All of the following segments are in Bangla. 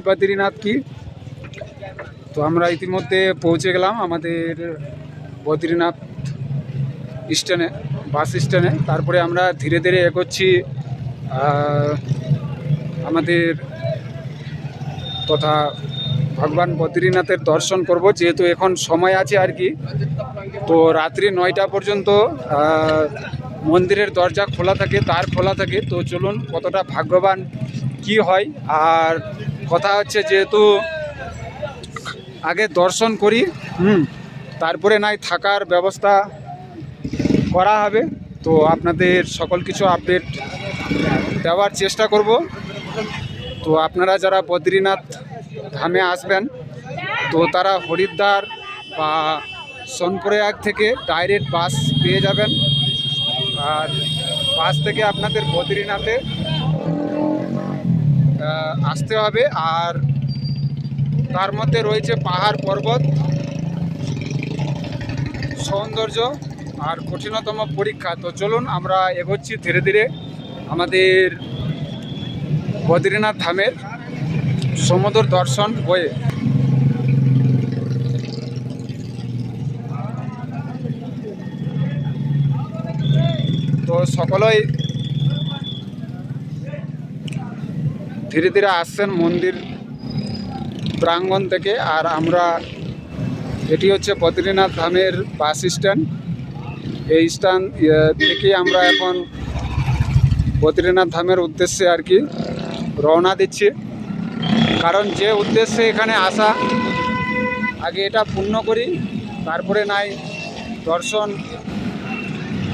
বদ্রীনাথ কি। তো আমরা ইতিমধ্যে পৌঁছে গেলাম আমাদের বদ্রীনাথ স্ট্যান্ডে, বাস স্ট্যান্ডে। তারপরে আমরা ধীরে ধীরে এগোচ্ছি আমাদের তথা ভগবান বদ্রীনাথের দর্শন করব, যেহেতু এখন সময় আছে আর কি। তো রাত্রি 9টা পর্যন্ত মন্দিরের দরজা খোলা থাকে, দ্বার খোলা থাকে। তো চলুন কতটা ভাগ্যবান কি হয়। আর কথা হচ্ছে যেহেতু আগে দর্শন করি, তারপরে নাই থাকার ব্যবস্থা করা হবে। তো আপনাদের সকল কিছু আপডেট দেওয়ার চেষ্টা করব। তো আপনারা যারা বদ্রীনাথ ধামে আসবেন, তো তারা হরিদ্বার বা সোনপ্রয়াগ থেকে ডাইরেক্ট বাস পেয়ে যাবেন। আর বাস থেকে আপনাদের বদ্রীনাথে আসতে হবে। আর তার মধ্যে রয়েছে পাহাড় পর্বত, সৌন্দর্য আর কঠিনতম পরীক্ষা। তো চলুন আমরা এগোচ্ছি ধীরে ধীরে আমাদের বদ্রীনাথ ধামের সমুদ্র দর্শন হয়ে। তো সকলেই ধীরে ধীরে আসছেন মন্দির প্রাঙ্গণ থেকে। আর আমরা, এটি হচ্ছে বদ্রীনাথ ধামের বাস স্ট্যান্ড। এই স্ট্যান্ড থেকে আমরা এখন বদ্রীনাথ ধামের উদ্দেশ্যে আর কি রওনা দিচ্ছি। কারণ যে উদ্দেশ্যে এখানে আসা, আগে এটা পূর্ণ করি, তারপরে নাই দর্শন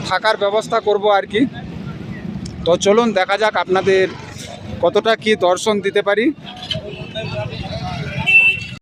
থাকার ব্যবস্থা করব আর কি। তো চলুন দেখা যাক আপনাদের কতটা কি দর্শন দিতে পারি।